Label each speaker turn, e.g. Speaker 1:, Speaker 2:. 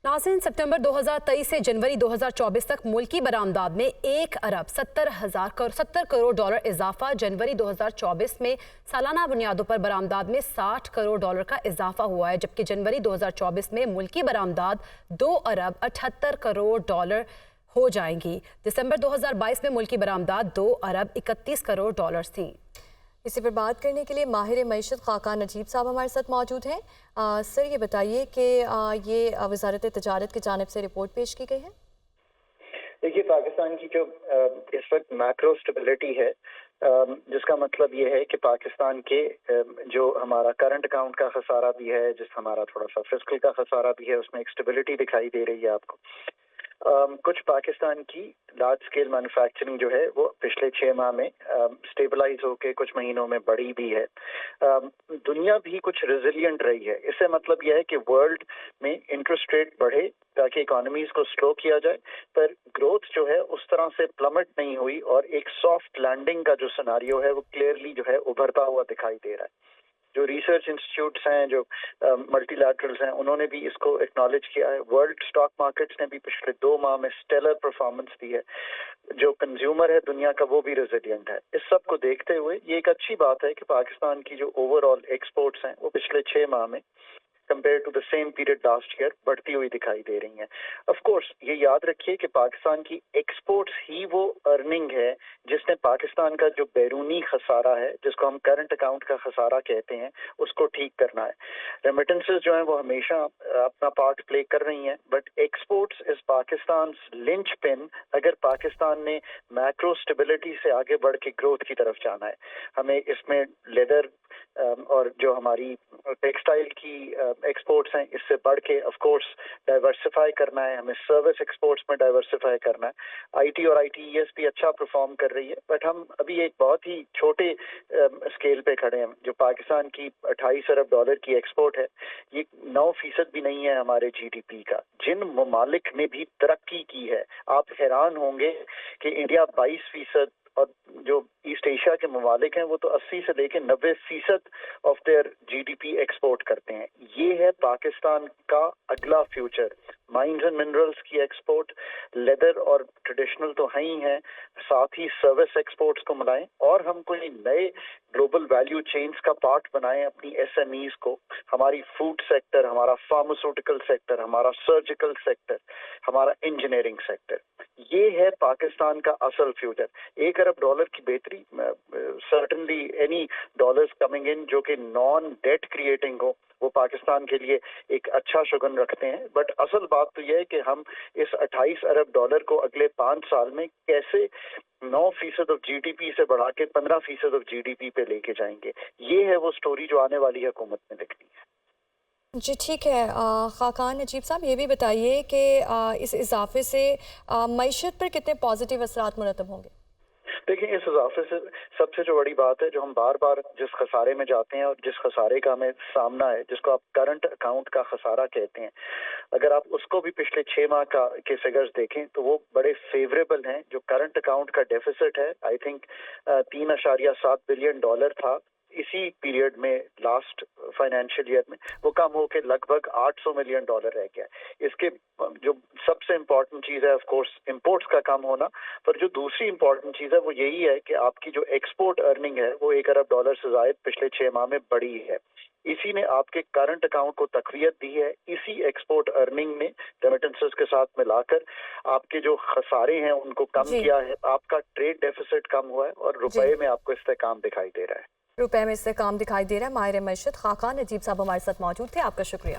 Speaker 1: नाज़रीन, सितंबर 2023 से जनवरी 2024 तक मुल्की बरामदात में 1 अरब 70 करोड़ डॉलर इजाफा। जनवरी 2024 में सालाना बुनियादों पर बरामदात में 60 करोड़ डॉलर का इजाफा हुआ है, जबकि जनवरी 2024 में मुल्की बरामदात 2 अरब 78 करोड़ डॉलर हो जाएंगी। दिसंबर 2022 में मुल्की बरामदात 2 अरब 31 करोड़ डॉलर थी।
Speaker 2: इसी पर बात करने के लिए माहिर मईशत खाकान नजीब साहब हमारे साथ मौजूद हैं। सर, ये बताइए कि ये वजारत तजारत की जानिब से रिपोर्ट पेश की गई है।
Speaker 3: देखिए, पाकिस्तान की जो इस वक्त मैक्रो स्टेबिलिटी है, जिसका मतलब ये है कि पाकिस्तान के जो हमारा करंट अकाउंट का खसारा भी है, जिस हमारा थोड़ा सा फिस्कल का खसारा भी है, उसमें एक स्टेबिलिटी दिखाई दे रही है आपको। कुछ पाकिस्तान की लार्ज स्केल मैन्युफैक्चरिंग जो है वो पिछले 6 माह में स्टेबलाइज होके कुछ महीनों में बढ़ी भी है। दुनिया भी कुछ रेजिलिएंट रही है। इससे मतलब यह है कि वर्ल्ड में इंटरेस्ट रेट बढ़े ताकि इकोनॉमीज को स्लो किया जाए, पर ग्रोथ जो है उस तरह से प्लमट नहीं हुई और एक सॉफ्ट लैंडिंग का जो सिनारियो है वो क्लियरली जो है उभरता हुआ दिखाई दे रहा है। जो रिसर्च इंस्टीट्यूट्स हैं, जो मल्टीलैटरल्स हैं, उन्होंने भी इसको एक्नॉलेज किया है। वर्ल्ड स्टॉक मार्केट्स ने भी पिछले 2 माह में स्टेलर परफॉर्मेंस दी है। जो कंज्यूमर है दुनिया का वो भी रेजिलिएंट है। इस सब को देखते हुए ये एक अच्छी बात है कि पाकिस्तान की जो ओवरऑल एक्सपोर्ट्स हैं वो पिछले 6 माह में compare to the same period last year बढ़ती हुई दिखाई दे रही हैं। ऑफ कोर्स ये याद रखिए कि पाकिस्तान की एक्सपोर्ट्स ही वो अर्निंग है जिसने पाकिस्तान का जो बैरूनी खसारा है, जिसको हम करंट अकाउंट का खसारा कहते हैं, उसको ठीक करना है। रेमिटेंसेस जो हैं वो हमेशा अपना पार्ट प्ले कर रही हैं, but exports is Pakistan lynch pin अगर पाकिस्तान ने मैक्रो स्टेबिलिटी से आगे बढ़ के ग्रोथ की तरफ जाना है। हमें इसमें लेदर और जो हमारी टेक्सटाइल की एक्सपोर्ट्स हैं इससे बढ़ के ऑफ कोर्स डाइवर्सिफाई करना है। हमें सर्विस एक्सपोर्ट्स में डाइवर्सिफाई करना है। आईटी और आईटीईएस भी अच्छा परफॉर्म कर रही है, बट हम अभी एक बहुत ही छोटे स्केल पे खड़े हैं। जो पाकिस्तान की 28 अरब डॉलर की एक्सपोर्ट है, ये 9% भी नहीं है हमारे जीडीपी का। जिन ममालिक ने भी तरक्की की है, आप हैरान होंगे कि इंडिया 22% और जो ईस्ट एशिया के ममालिक हैं वो तो 80 से लेकर 90% ऑफ देयर जीडीपी एक्सपोर्ट करते हैं। ये है पाकिस्तान का अगला फ्यूचर। माइंस एंड मिनरल्स की एक्सपोर्ट, लेदर और ट्रेडिशनल तो है ही हैं, साथ ही सर्विस एक्सपोर्ट्स को मिलाएं और हम कोई नए ग्लोबल वैल्यू चेन्स का पार्ट बनाएं अपनी एसएमईज को। हमारी फूड सेक्टर, हमारा फार्मास्यूटिकल सेक्टर, हमारा सर्जिकल सेक्टर, हमारा इंजीनियरिंग सेक्टर, ये है पाकिस्तान का असल फ्यूचर। 1 अरब डॉलर की बेहतरी, certainly any dollars coming in जो कि नॉन डेट क्रिएटिंग हो, वो पाकिस्तान के लिए एक अच्छा शुगन रखते हैं। बट असल बात तो यह है कि हम इस 28 अरब डॉलर को अगले 5 साल में कैसे 9% ऑफ जीडीपी से बढ़ा के 15% ऑफ जीडीपी पे लेके जाएंगे। ये है वो स्टोरी जो आने वाली हुकूमत में लिखनी है।
Speaker 2: जी ठीक है। खाकान नजीब साहब, ये भी बताइए कि इस इजाफे से मईशत पर कितने पॉजिटिव असरात मुरतब होंगे?
Speaker 3: देखिए, इस इजाफे से सबसे जो बड़ी बात है, जो हम बार बार जिस खसारे में जाते हैं और जिस खसारे का हमें सामना है, जिसको आप करंट अकाउंट का खसारा कहते हैं, अगर आप उसको भी पिछले 6 माह के फिगर्स देखें तो वो बड़े फेवरेबल हैं। जो करंट अकाउंट का डेफिसिट है, आई थिंक 3.7 बिलियन डॉलर था इसी पीरियड में, लास्ट फाइनेंशियल ईयर में, वो कम होकर लगभग 800 मिलियन डॉलर रह गया। इसके जो सबसे इम्पोर्टेंट चीज़ है ऑफ कोर्स इंपोर्ट्स का कम होना, पर जो दूसरी इम्पोर्टेंट चीज़ है वो यही है कि आपकी जो एक्सपोर्ट अर्निंग है वो 1 अरब डॉलर से ज़ायद पिछले 6 माह में बढ़ी है। इसी ने आपके करंट अकाउंट को तकवीत दी है। इसी एक्सपोर्ट अर्निंग ने रेमिटेंसेस के साथ मिलाकर आपके जो खसारे हैं उनको कम किया है। आपका ट्रेड डेफिसिट कम हुआ है और रुपए में आपको इस्तेकाम दिखाई दे रहा है।
Speaker 2: रुपए में इससे काम दिखाई दे रहा है। माहिर मईशत खाकान नजीब साहब हमारे साथ मौजूद थे। आपका शुक्रिया।